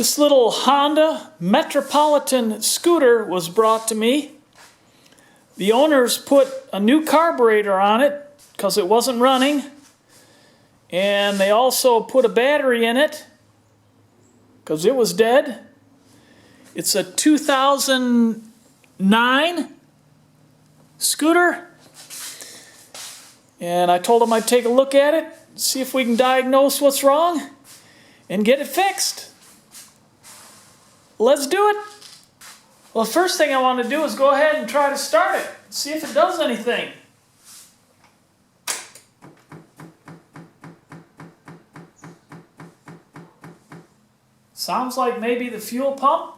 This little Honda Metropolitan scooter was brought to me. The owners put a new carburetor on it because it wasn't running. And they also put a battery in it because it was dead. It's a 2009 scooter. And I told them I'd take a look at it, see if we can diagnose what's wrong, and get it fixed. Let's do it. Well, the first thing I want to do is go ahead and try to start it, see if it does anything. Sounds like maybe the fuel pump.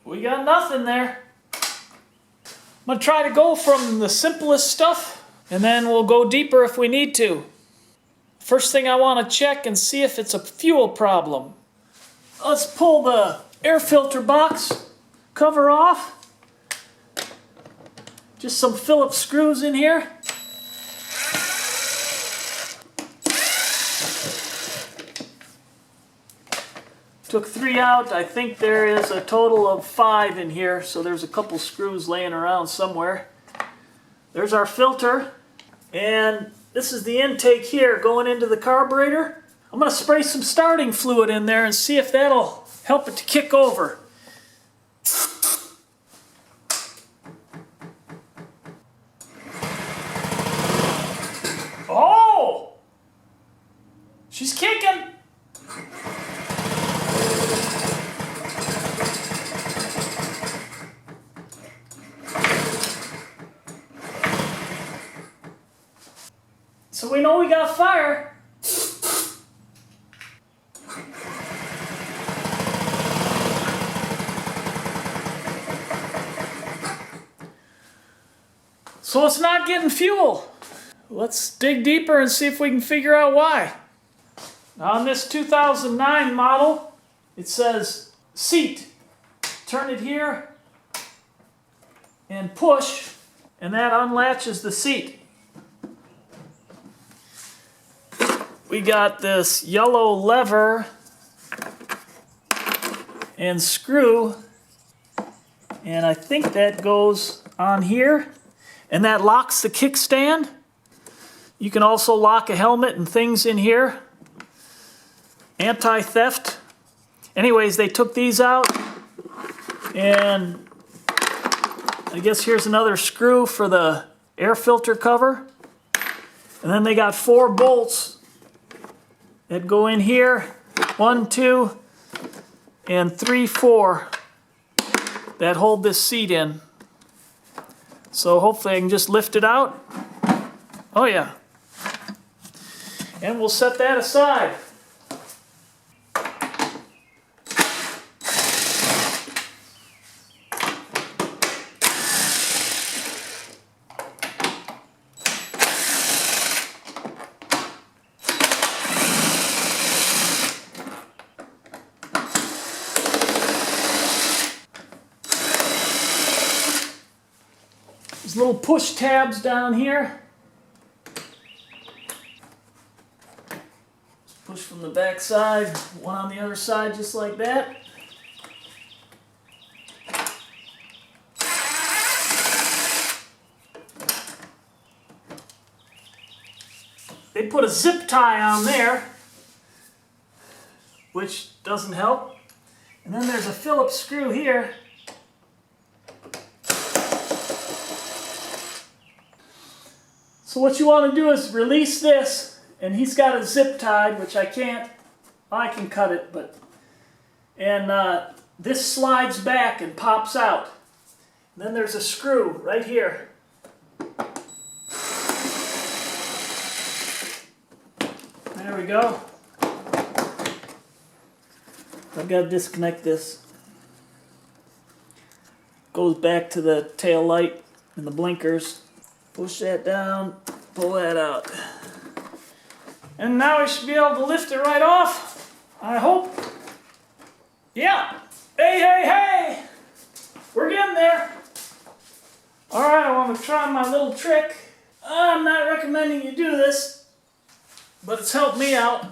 We got nothing there. I'm going to try to go from the simplest stuff, and then we'll go deeper if we need to. First thing I want to check and see if it's a fuel problem. Let's pull the air filter box cover off. Just some Phillips screws in here. Took 3 out. I think there is a total of 5 in here, so there's a couple screws laying around somewhere. There's our filter, and this is the intake here going into the carburetor. I'm going to spray some starting fluid in there and see if that'll help it to kick over. Oh! She's kicking! So we know we got fire. So it's not getting fuel. Let's dig deeper and see if we can figure out why. Now on this 2009 model, it says seat. Turn it here and push, and that unlatches the seat. We got this yellow lever and screw, and I think that goes on here, and that locks the kickstand. You can also lock a helmet and things in here. Anti-theft. Anyways, they took these out, and I guess here's another screw for the air filter cover. And then they got 4 bolts that go in here. 1, 2, and 3, 4 that hold this seat in. So hopefully I can just lift it out. Oh yeah. And we'll set that aside. There's little push tabs down here. Just push from the back side, one on the other side just like that. They put a zip tie on there, which doesn't help. And then there's a Phillips screw here. So what you want to do is release this, and he's got a zip tied, which I can't. I can cut it, but this slides back and pops out. And then there's a screw right here. There we go. I've got to disconnect this. Goes back to the tail light and the blinkers. Push that down, pull that out. And now we should be able to lift it right off, I hope. Yeah. Hey, hey, hey! We're getting there. Alright, I want to try my little trick. I'm not recommending you do this, but it's helped me out.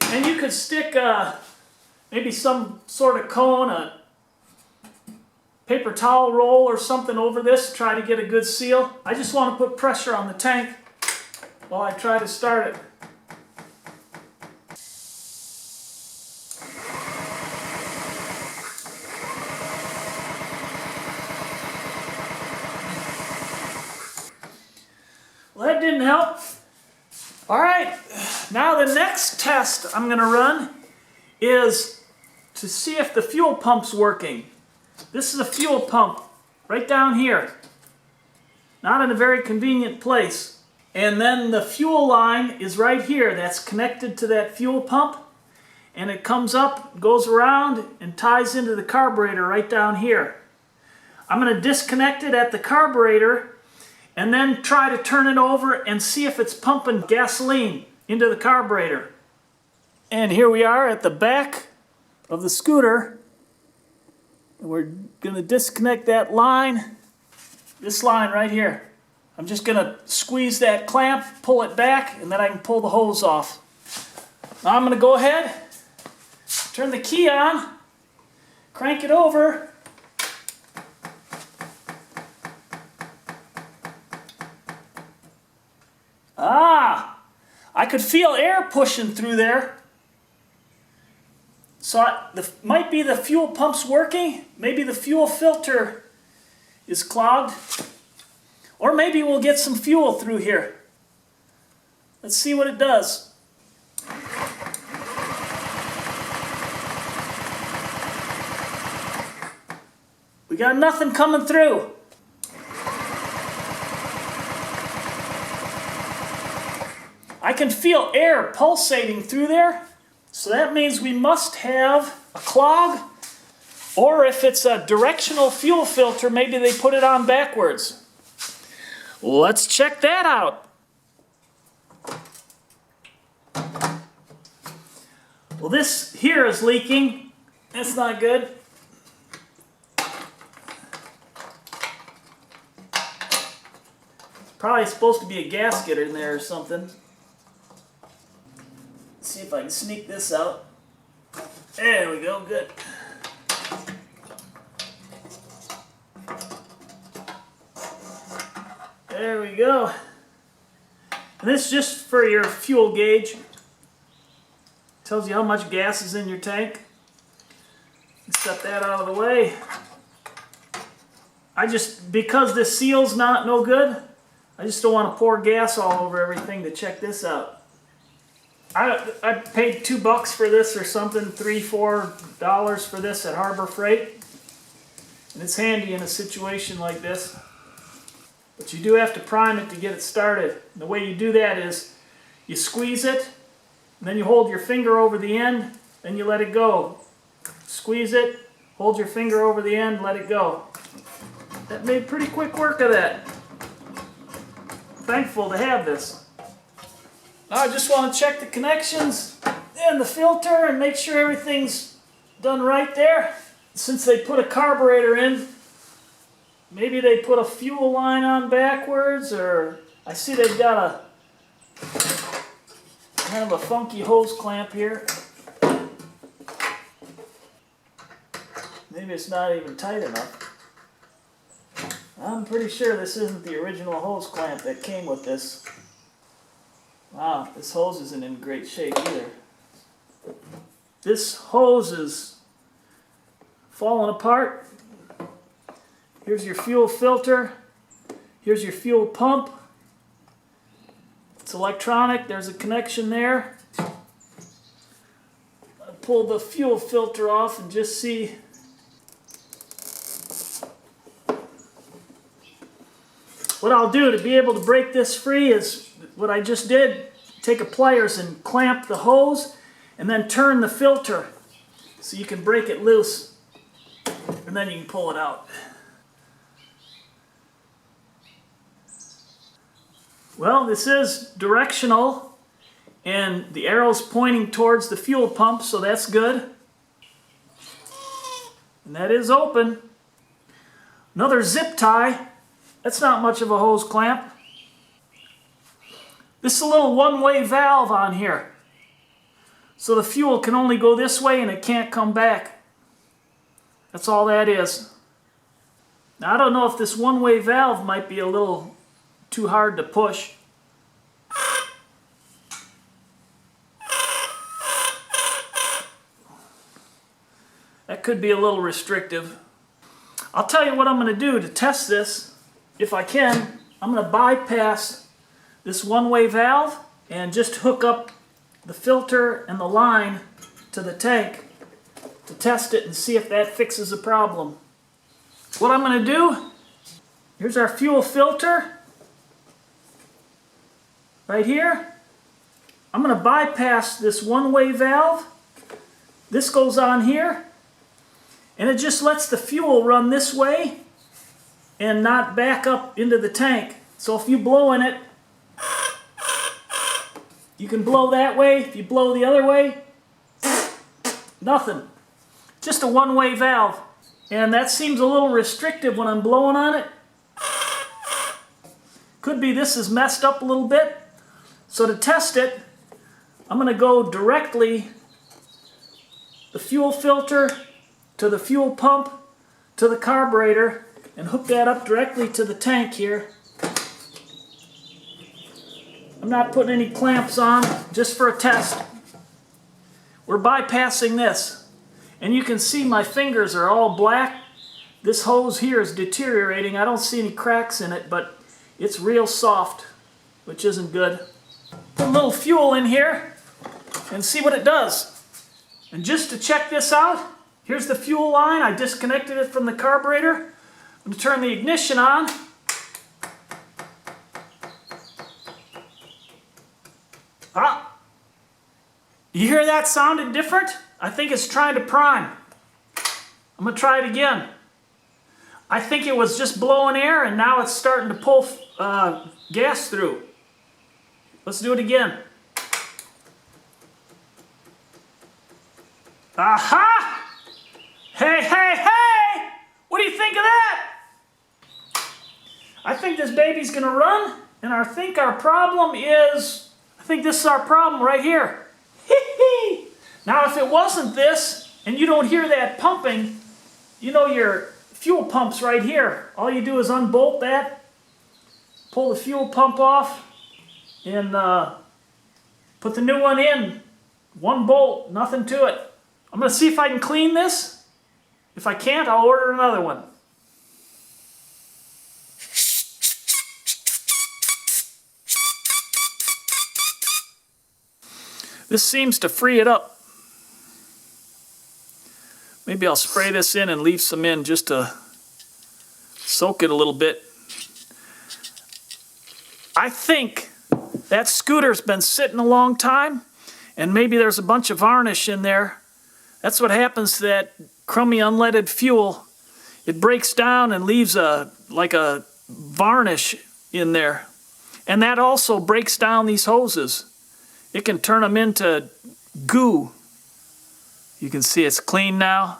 And you could stick maybe some sort of cone, a paper towel roll or something over this, try to get a good seal. I just want to put pressure on the tank while I try to start it. Well, that didn't help. Alright, now the next test I'm going to run is to see if the fuel pump's working. This is a fuel pump right down here. Not in a very convenient place. And then the fuel line is right here. That's connected to that fuel pump. And it comes up, goes around, and ties into the carburetor right down here. I'm going to disconnect it at the carburetor and then try to turn it over and see if it's pumping gasoline into the carburetor. And here we are at the back of the scooter. And we're going to disconnect that line, this line right here. I'm just going to squeeze that clamp, pull it back, and then I can pull the hose off. Now I'm going to go ahead, turn the key on, crank it over. I could feel air pushing through there. So might be the fuel pump's working. Maybe the fuel filter is clogged. Or maybe we'll get some fuel through here. Let's see what it does. We got nothing coming through. I can feel air pulsating through there. So that means we must have a clog, or if it's a directional fuel filter, maybe they put it on backwards. Let's check that out. Well, this here is leaking. That's not good. It's probably supposed to be a gasket in there or something. See if I can sneak this out. There we go, good. There we go. And this is just for your fuel gauge. Tells you how much gas is in your tank. Set that out of the way. Because this seal's no good, I just don't want to pour gas all over everything to check this out. I paid $2 for this or something, $3-4 for this at Harbor Freight. And it's handy in a situation like this. But you do have to prime it to get it started. And the way you do that is you squeeze it, and then you hold your finger over the end, then you let it go. Squeeze it, hold your finger over the end, let it go. That made pretty quick work of that. Thankful to have this. Now I just want to check the connections and the filter and make sure everything's done right there. Since they put a carburetor in, maybe they put a fuel line on backwards, or I see they've got kind of a funky hose clamp here. Maybe it's not even tight enough. I'm pretty sure this isn't the original hose clamp that came with this. Wow, this hose isn't in great shape either. This hose is falling apart. Here's your fuel filter. Here's your fuel pump. It's electronic. There's a connection there. I'll pull the fuel filter off and just see. What I'll do to be able to break this free is what I just did. Take a pliers and clamp the hose and then turn the filter so you can break it loose. And then you can pull it out. Well, this is directional and the arrow's pointing towards the fuel pump, so that's good. And that is open. Another zip tie. That's not much of a hose clamp. This is a little one-way valve on here. So the fuel can only go this way and it can't come back. That's all that is. Now I don't know if this one-way valve might be a little too hard to push. That could be a little restrictive. I'll tell you what I'm going to do to test this. If I can, I'm going to bypass this one-way valve and just hook up the filter and the line to the tank to test it and see if that fixes the problem. What I'm going to do, here's our fuel filter right here. I'm going to bypass this one-way valve. This goes on here, and it just lets the fuel run this way and not back up into the tank. So if you blow in it, you can blow that way. If you blow the other way, nothing. Just a one-way valve. And that seems a little restrictive when I'm blowing on it. Could be this is messed up a little bit. So to test it, I'm going to go directly the fuel filter to the fuel pump to the carburetor and hook that up directly to the tank here. I'm not putting any clamps on, just for a test. We're bypassing this. And you can see my fingers are all black. This hose here is deteriorating. I don't see any cracks in it, but it's real soft, which isn't good. Put a little fuel in here and see what it does. And just to check this out, here's the fuel line. I disconnected it from the carburetor. I'm going to turn the ignition on. Ah! You hear that sounded different? I think it's trying to prime. I'm going to try it again. I think it was just blowing air and now it's starting to pull gas through. Let's do it again. Aha! Hey, hey, hey! What do you think of that? I think this baby's going to run, and I think our problem is... I think this is our problem right here. Now if it wasn't this, and you don't hear that pumping, you know your fuel pump's right here. All you do is unbolt that, pull the fuel pump off, and put the new one in. One bolt, nothing to it. I'm going to see if I can clean this. If I can't, I'll order another one. This seems to free it up. Maybe I'll spray this in and leave some in just to soak it a little bit. I think that scooter's been sitting a long time, and maybe there's a bunch of varnish in there. That's what happens to that crummy unleaded fuel. It breaks down and leaves like a varnish in there. And that also breaks down these hoses. It can turn them into goo. You can see it's clean now.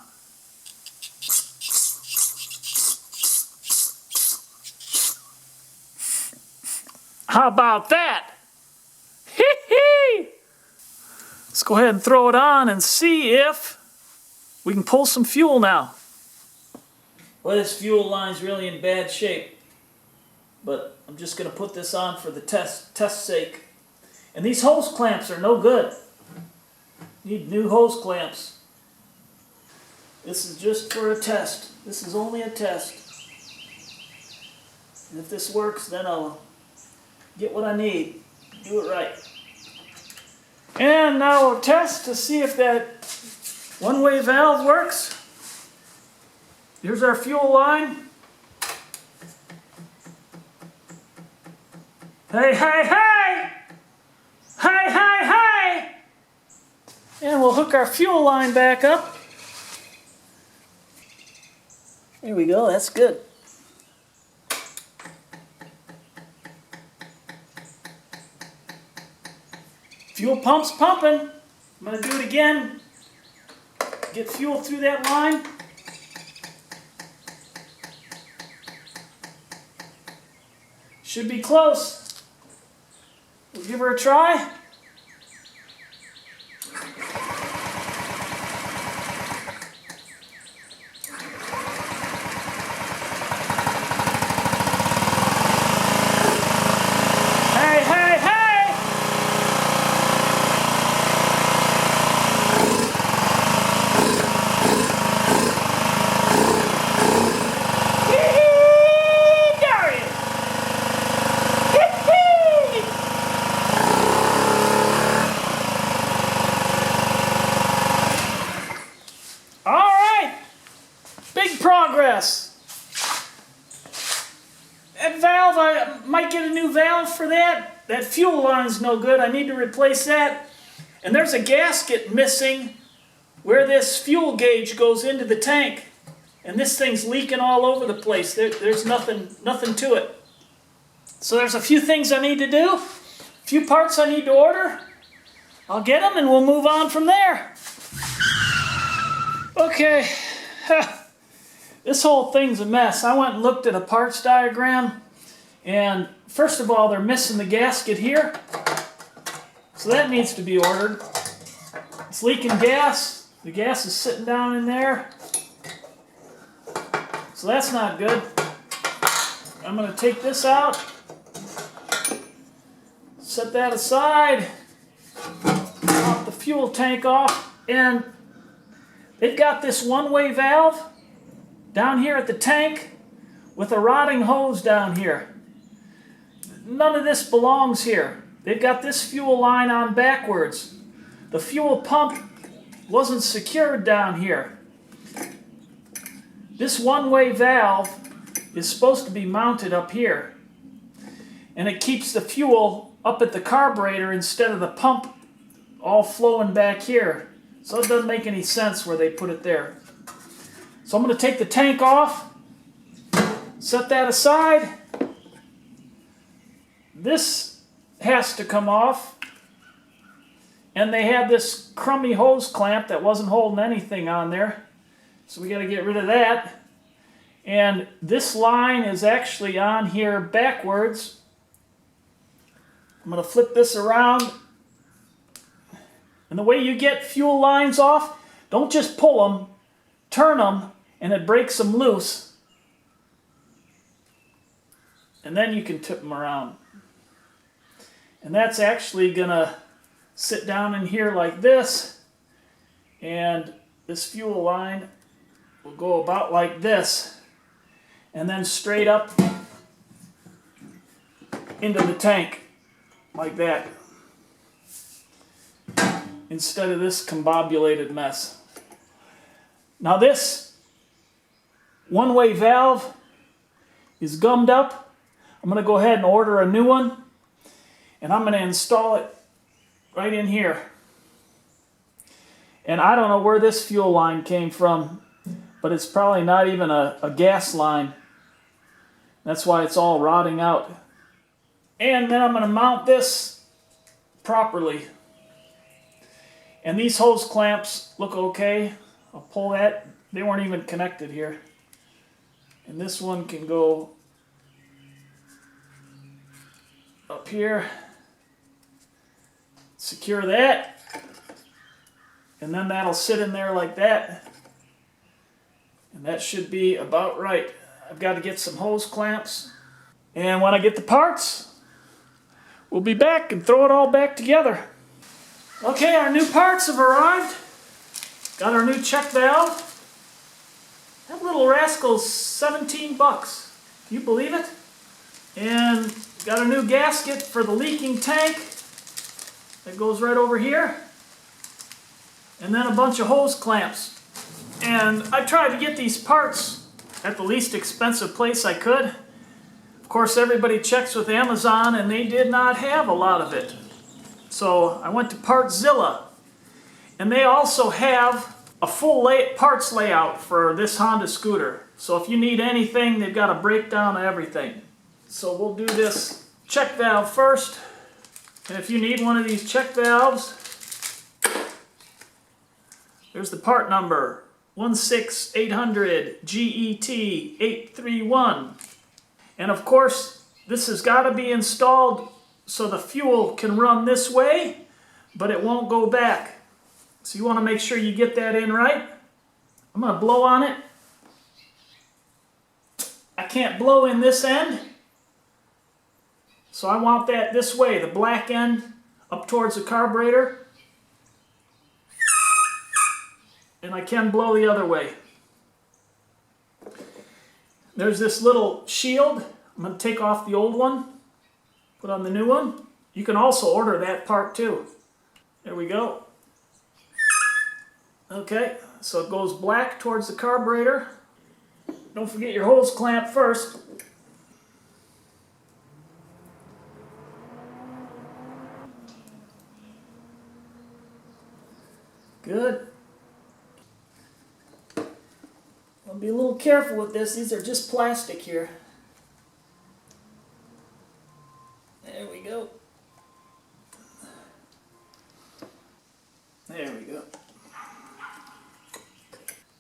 How about that? Hee-hee! Let's go ahead and throw it on and see if we can pull some fuel now. Well, this fuel line's really in bad shape, but I'm just going to put this on for the test sake. And these hose clamps are no good. Need new hose clamps. This is just for a test. This is only a test. And if this works, then I'll get what I need. Do it right. And now we'll test to see if that one-way valve works. Here's our fuel line. Hey, hey, hey! Hey, hey, hey! And we'll hook our fuel line back up. There we go, that's good. Fuel pump's pumping. I'm going to do it again. Get fuel through that line. Should be close. We'll give her a try. Hey, hey, hey! Progress. That valve, I might get a new valve for that. That fuel line's no good. I need to replace that. And there's a gasket missing where this fuel gauge goes into the tank. And this thing's leaking all over the place. There's nothing to it. So there's a few things I need to do. A few parts I need to order. I'll get them and we'll move on from there. Okay. This whole thing's a mess. I went and looked at a parts diagram, and first of all, they're missing the gasket here, so that needs to be ordered. It's leaking gas. The gas is sitting down in there, so that's not good. I'm going to take this out, set that aside, pop the fuel tank off, and they've got this one-way valve down here at the tank with a rotting hose down here. None of this belongs here. They've got this fuel line on backwards. The fuel pump wasn't secured down here. This one-way valve is supposed to be mounted up here, and it keeps the fuel up at the carburetor instead of the pump all flowing back here. So it doesn't make any sense where they put it there. So I'm going to take the tank off, set that aside. This has to come off. And they had this crummy hose clamp that wasn't holding anything on there. So we got to get rid of that. And this line is actually on here backwards. I'm going to flip this around. And the way you get fuel lines off, don't just pull them, turn them, and it breaks them loose. And then you can tip them around. And that's actually going to sit down in here like this. And this fuel line will go about like this. And then straight up into the tank like that. Instead of this combobulated mess. Now this one-way valve is gummed up. I'm going to go ahead and order a new one, and I'm going to install it right in here. And I don't know where this fuel line came from, but it's probably not even a gas line. That's why it's all rotting out. And then I'm going to mount this properly. And these hose clamps look okay. I'll pull that. They weren't even connected here. And this one can go up here. Secure that. And then that'll sit in there like that. And that should be about right. I've got to get some hose clamps. And when I get the parts, we'll be back and throw it all back together. Okay, our new parts have arrived. Got our new check valve. That little rascal's 17 bucks. Can you believe it? And got a new gasket for the leaking tank. That goes right over here. And then a bunch of hose clamps. And I tried to get these parts at the least expensive place I could. Of course, everybody checks with Amazon and they did not have a lot of it. So I went to Partzilla. And they also have a full parts layout for this Honda scooter. So if you need anything, they've got a breakdown of everything. So we'll do this check valve first. And if you need one of these check valves, there's the part number, 16800 GET 831. And of course, This has got to be installed so the fuel can run this way, but it won't go back. So you want to make sure you get that in right. I'm going to blow on it. I can't blow in this end, so I want that this way, the black end up towards the carburetor. And I can blow the other way. There's this little shield. I'm going to take off the old one, put on the new one. You can also order that part too. There we go. Okay, so it goes black towards the carburetor. Don't forget your hose clamp first. Good. I'll be a little careful with this. These are just plastic here. There we go. There we go.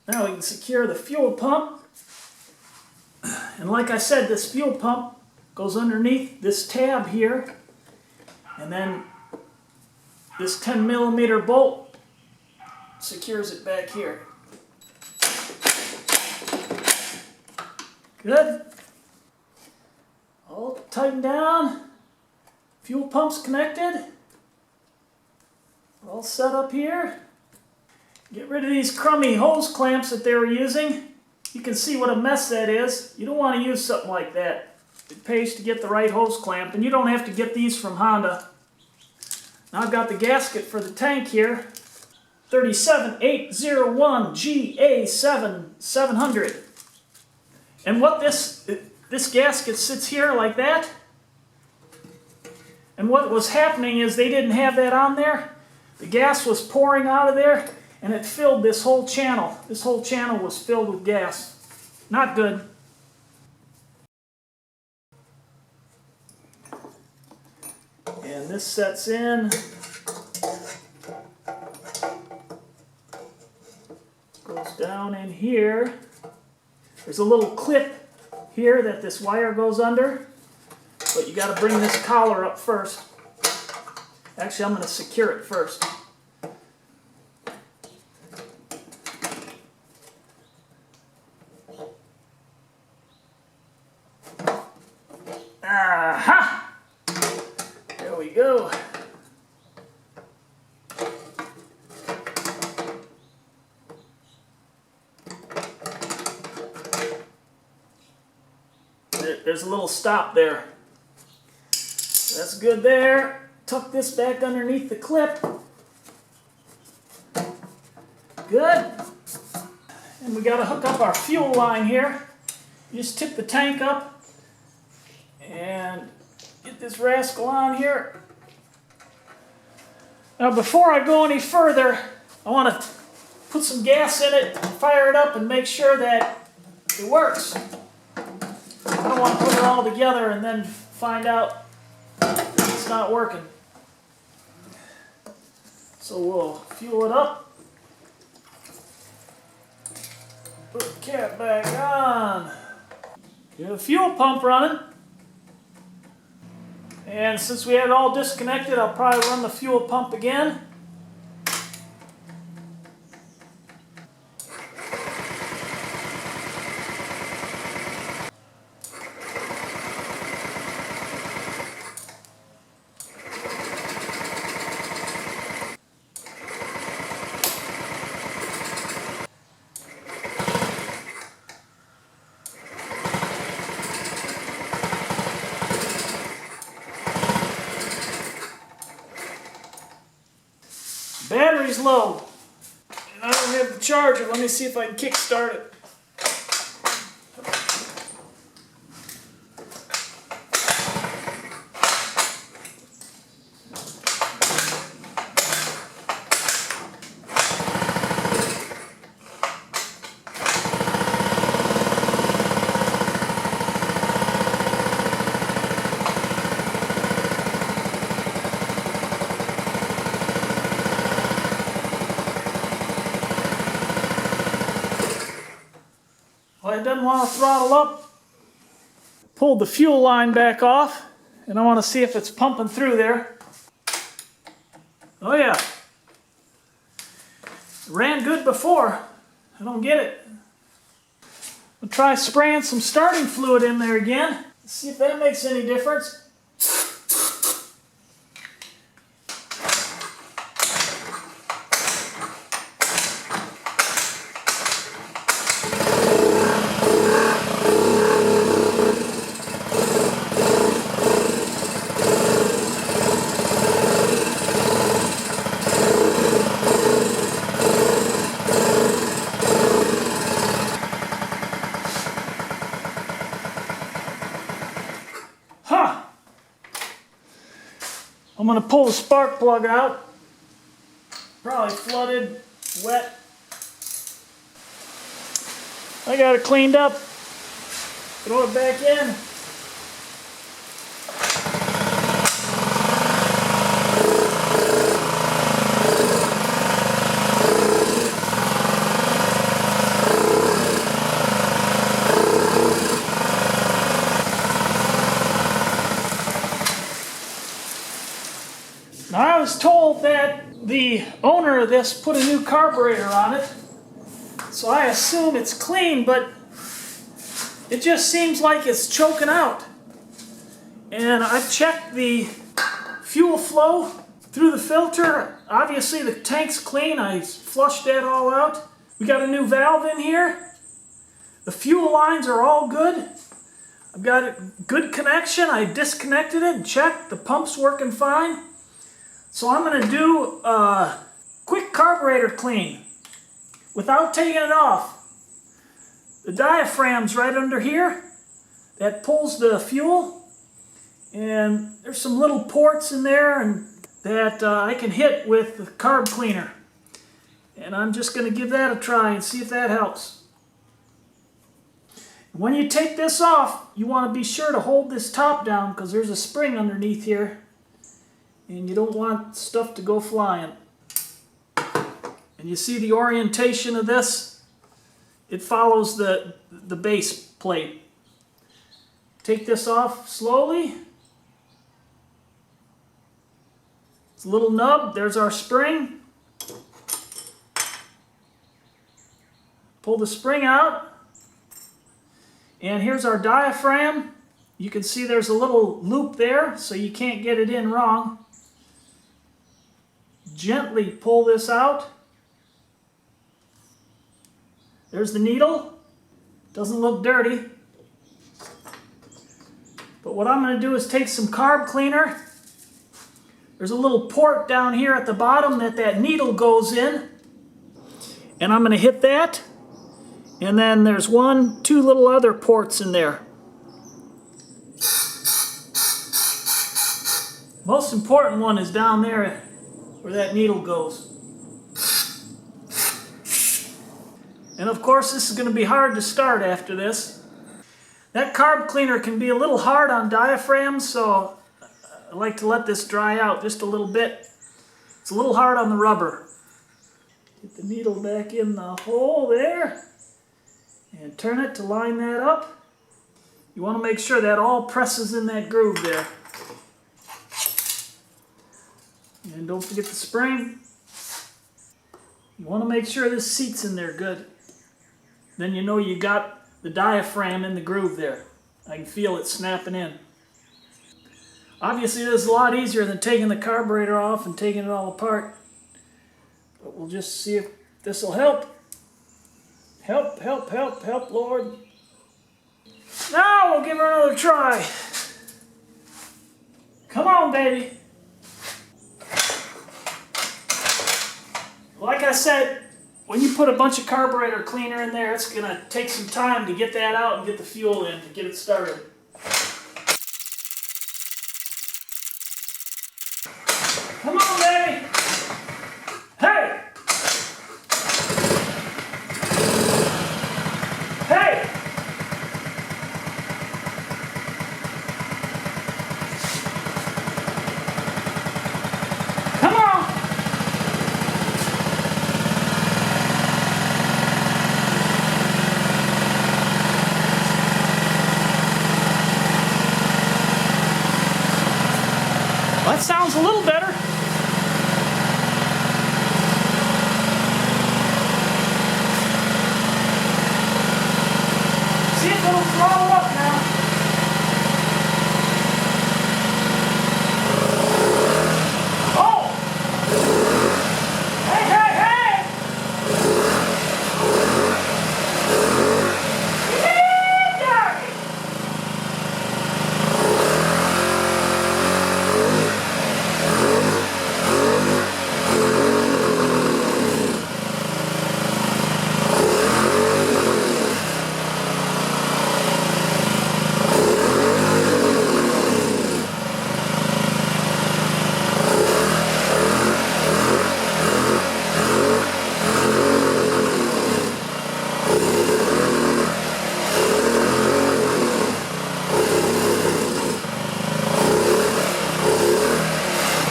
Now we can secure the fuel pump. And like I said, this fuel pump goes underneath this tab here. And then this 10mm bolt secures it back here. Good. All tightened down. Fuel pump's connected. All set up here. Get rid of these crummy hose clamps that they were using. You can see what a mess that is. You don't want to use something like that. It pays to get the right hose clamp, and you don't have to get these from Honda. Now I've got the gasket for the tank here. 37801 GA700. And what this gasket sits here like that. And what was happening is they didn't have that on there. The gas was pouring out of there, and it filled this whole channel. This whole channel was filled with gas. Not good. And this sets in. Goes down in here. There's a little clip here that this wire goes under, but you got to bring this collar up first. Actually, I'm going to secure it first. Aha! There we go. There's a little stop there. That's good there. Tuck this back underneath the clip. Good. And we got to hook up our fuel line here. You just tip the tank up and get this rascal on here. Now before I go any further, I want to put some gas in it, fire it up, and make sure that it works. I don't want to put it all together and then find out that it's not working. So we'll fuel it up. Put the cap back on. Get the fuel pump running. And since we had it all disconnected, I'll probably run the fuel pump again. Battery's low, and I don't have the charger. Let me see if I can kick start it. Well, it doesn't want to throttle up. Pulled the fuel line back off, and I want to see if it's pumping through there. Oh yeah. It ran good before. I don't get it. I'll try spraying some starting fluid in there again. See if that makes any difference. I'm going to pull the spark plug out. Probably flooded, wet. I got it cleaned up. Throw it back in. Now I was told that the owner of this put a new carburetor on it, so I assume it's clean, but it just seems like it's choking out. And I've checked the fuel flow through the filter. Obviously the tank's clean. I flushed that all out. We got a new valve in here. The fuel lines are all good. I've got a good connection. I disconnected it and checked. The pump's working fine. So I'm going to do a quick carburetor clean without taking it off. The diaphragm's right under here that pulls the fuel, and there's some little ports in there and that I can hit with the carb cleaner. And I'm just going to give that a try and see if that helps. When you take this off, you want to be sure to hold this top down because there's a spring underneath here. And you don't want stuff to go flying. And you see the orientation of this? It follows the base plate. Take this off slowly. It's a little nub. There's our spring. Pull the spring out. And here's our diaphragm. You can see there's a little loop there, so you can't get it in wrong. Gently pull this out. There's the needle. Doesn't look dirty. But what I'm going to do is take some carb cleaner. There's a little port down here at the bottom that needle goes in. And I'm going to hit that. And then there's two little other ports in there. Most important one is down there where that needle goes. And of course this is going to be hard to start after this. That carb cleaner can be a little hard on diaphragms, so I like to let this dry out just a little bit. It's a little hard on the rubber. Get the needle back in the hole there and turn it to line that up. You want to make sure that all presses in that groove there. And don't forget the spring. You want to make sure this seat's in there good. Then you know you got the diaphragm in the groove there. I can feel it snapping in. Obviously this is a lot easier than taking the carburetor off and taking it all apart. But we'll just see if this will help. Help, help, help, help, Lord. Now we'll give her another try. Come on, baby. Like I said, when you put a bunch of carburetor cleaner in there, it's going to take some time to get that out and get the fuel in to get it started. Come on, baby! Hey! Hey! Come on! a little better. See if it'll throttle up now.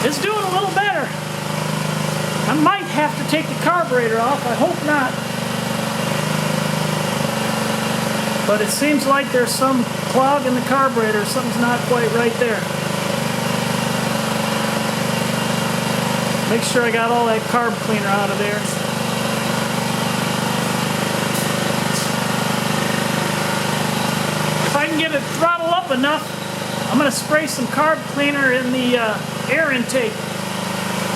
It's doing a little better. I might have to take the carburetor off. I hope not. But it seems like there's some clog in the carburetor. Something's not quite right there. Make sure I got all that carb cleaner out of there. If I can get it throttled up enough, I'm going to spray some carb cleaner in the air intake,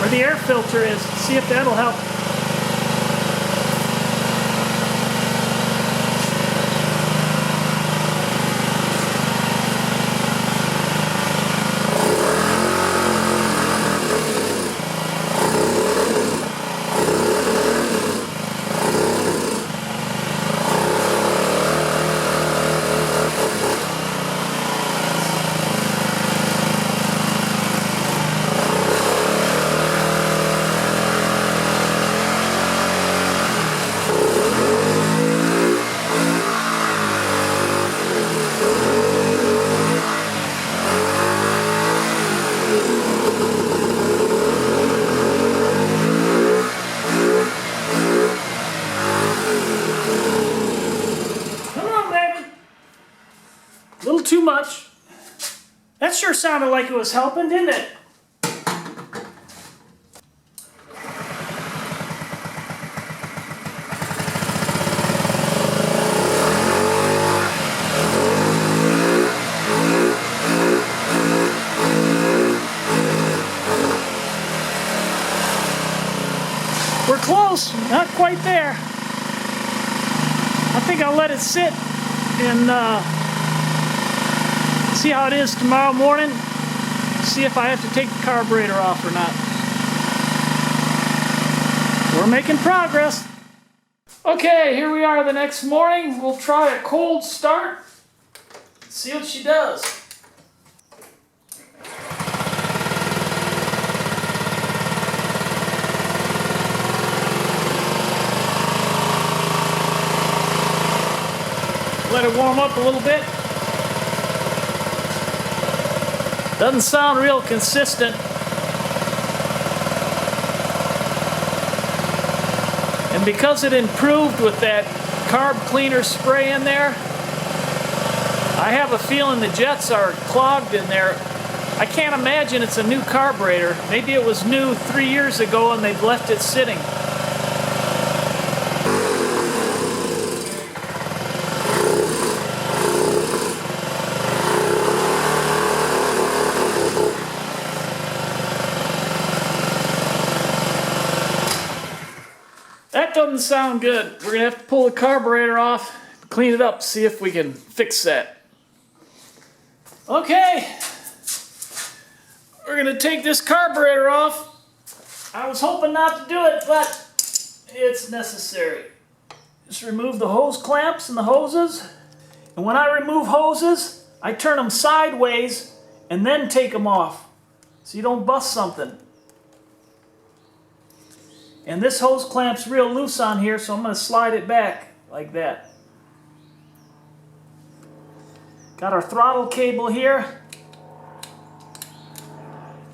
where the air filter is. See if that'll help. A little too much. That sure sounded like it was helping, didn't it? We're close, not quite there. I think I'll let it sit and see how it is tomorrow morning. See if I have to take the carburetor off or not. We're making progress. Okay, here we are the next morning. We'll try a cold start. See what she does. Let it warm up a little bit. Doesn't sound real consistent. And because it improved with that carb cleaner spray in there, I have a feeling the jets are clogged in there. I can't imagine it's a new carburetor. Maybe it was new 3 years ago and they've left it sitting. That doesn't sound good. We're gonna have to pull the carburetor off, clean it up, see if we can fix that. Okay, we're gonna take this carburetor off. I was hoping not to do it, but it's necessary. Just remove the hose clamps and the hoses. And when I remove hoses, I turn them sideways and then take them off, so you don't bust something. And this hose clamp's real loose on here, so I'm going to slide it back like that. Got our throttle cable here,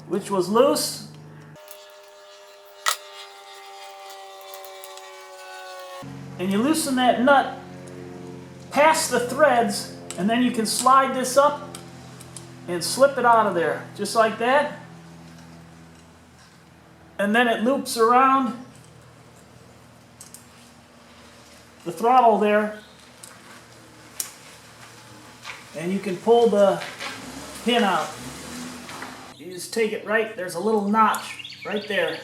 which was loose. And you loosen that nut past the threads, and then you can slide this up and slip it out of there, just like that. and then it loops around the throttle there, and you can pull the pin out. You just take it right, there's a little notch right there.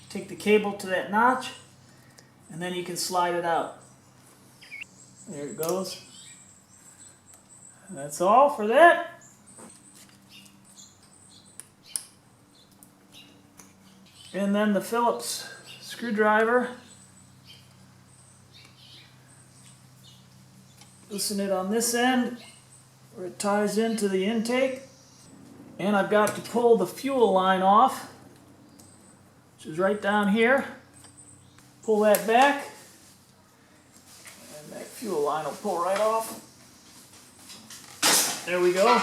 Take the cable to that notch, and then you can slide it out. There it goes. That's all for that. And then the Phillips screwdriver. Loosen it on this end where it ties into the intake. And I've got to pull the fuel line off, which is right down here. Pull that back, and that fuel line will pull right off. There we go.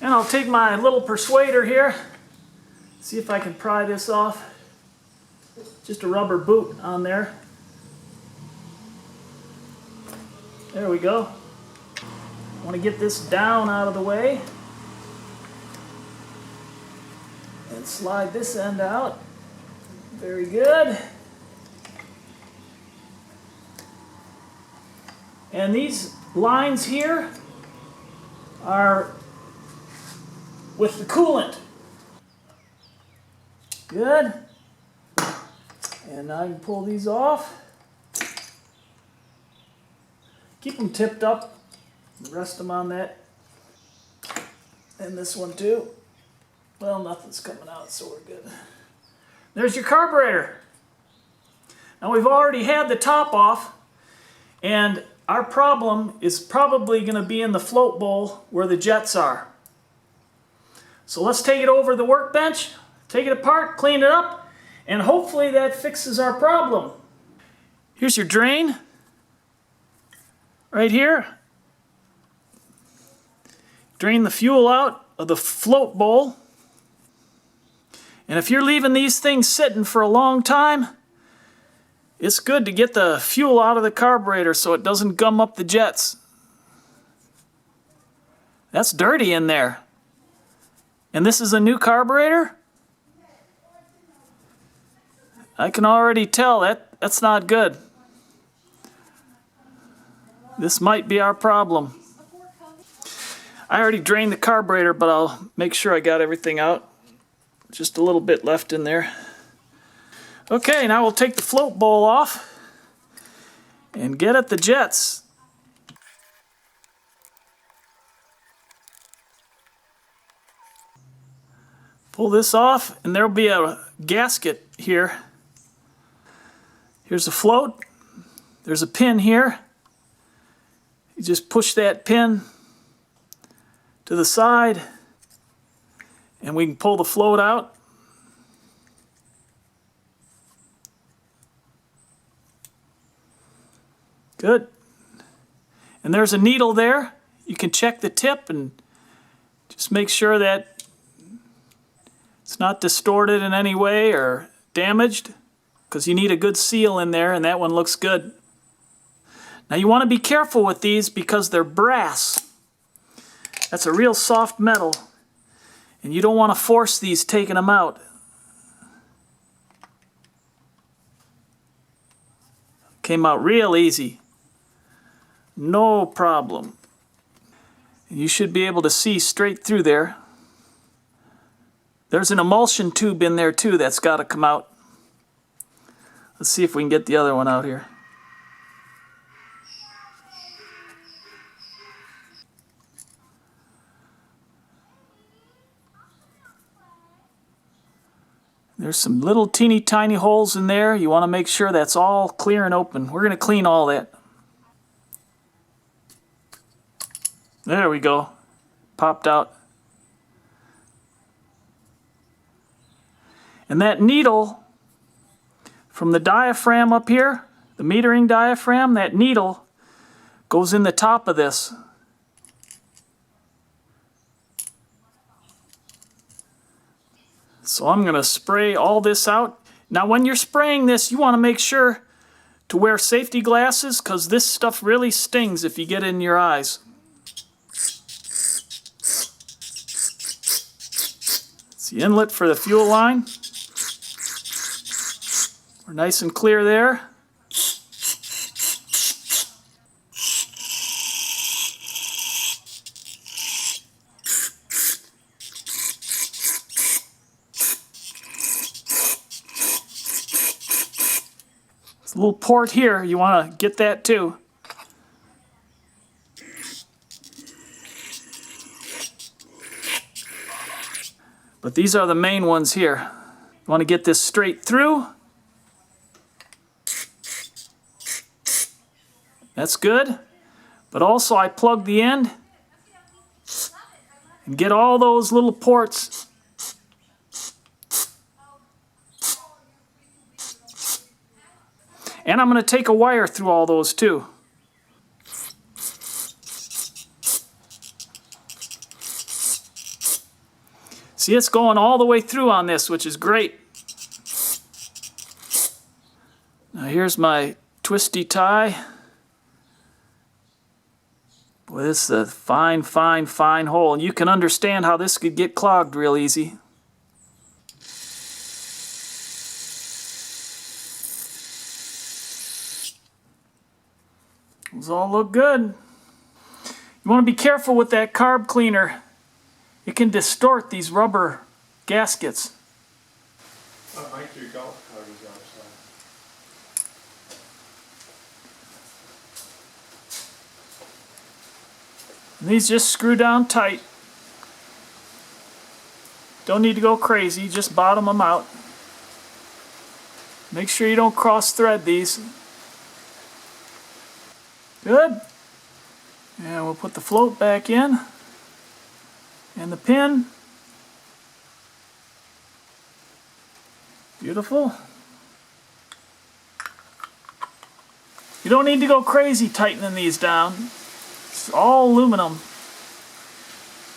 And I'll take my little persuader here, see if I can pry this off. Just a rubber boot on there. There we go. I want to get this down out of the way. And slide this end out. Very good. And these lines here are with the coolant. Good. And I can pull these off. Keep them tipped up. Rest them on that. And this one too. Well, nothing's coming out, so we're good. There's your carburetor. Now we've already had the top off, and our problem is probably going to be in the float bowl where the jets are. So let's take it over the workbench, take it apart, clean it up, and hopefully that fixes our problem. Here's your drain. Right here. Drain the fuel out of the float bowl. And if you're leaving these things sitting for a long time, it's good to get the fuel out of the carburetor so it doesn't gum up the jets. That's dirty in there. And this is a new carburetor? I can already tell that's not good. This might be our problem. I already drained the carburetor, but I'll make sure I got everything out. Just a little bit left in there. Okay, now we'll take the float bowl off and get at the jets. Pull this off, and there'll be a gasket here. Here's a float. There's a pin here. You just push that pin to the side, and we can pull the float out. Good. And there's a needle there. You can check the tip and just make sure that it's not distorted in any way or damaged, because you need a good seal in there, and that one looks good. Now you want to be careful with these because they're brass. That's a real soft metal, and you don't want to force these taking them out. Came out real easy. No problem. You should be able to see straight through there. There's an emulsion tube in there too that's got to come out. Let's see if we can get the other one out here. There's some little teeny tiny holes in there. You want to make sure that's all clear and open. We're going to clean all that. There we go. Popped out. And that needle from the diaphragm up here, the metering diaphragm, that needle goes in the top of this. So I'm going to spray all this out. Now when you're spraying this, you want to make sure to wear safety glasses, because this stuff really stings if you get it in your eyes. It's the inlet for the fuel line. We're nice and clear there. There's a little port here. You want to get that too. But these are the main ones here. You want to get this straight through. That's good. But also I plug the end and get all those little ports. And I'm going to take a wire through all those too. See, it's going all the way through on this, which is great. Now here's my twisty tie. Boy, this is a fine, fine, fine hole. And you can understand how this could get clogged real easy. Those all look good. You want to be careful with that carb cleaner. It can distort these rubber gaskets. I like your golf carts outside. And these just screw down tight. Don't need to go crazy, just bottom them out. Make sure you don't cross thread these. Good. And we'll put the float back in. And the pin. Beautiful. You don't need to go crazy tightening these down. It's all aluminum.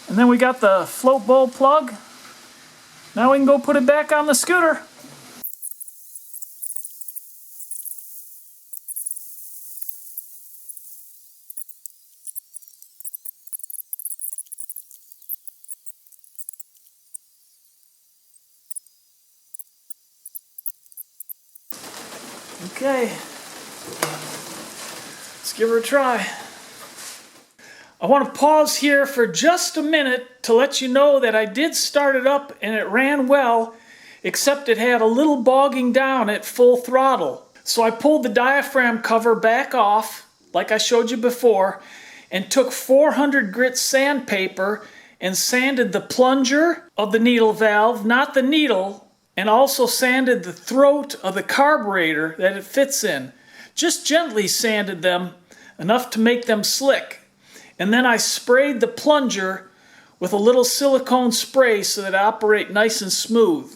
And then we got the float bowl plug. Now we can go put it back on the scooter. Okay, let's give her a try. I want to pause here for just a minute to let you know that I did start it up and it ran well, except it had a little bogging down at full throttle. So I pulled the diaphragm cover back off, like I showed you before, and took 400 grit sandpaper and sanded the plunger of the needle valve, not the needle, and also sanded the throat of the carburetor that it fits in. Just gently sanded them, enough to make them slick. And then I sprayed the plunger with a little silicone spray so that it operate nice and smooth.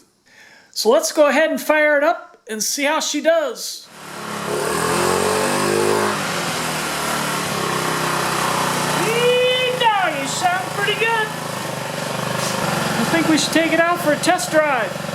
So let's go ahead and fire it up and see how she does. Now you sound pretty good. I think we should take it out for a test drive.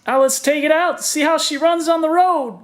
Now let's take it out, see how she runs on the road.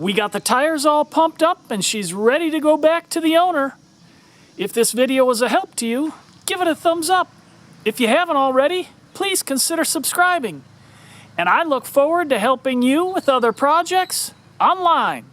We got the tires all pumped up and she's ready to go back to the owner. If this video was a help to you, give it a thumbs up. If you haven't already, please consider subscribing. And I look forward to helping you with other projects online.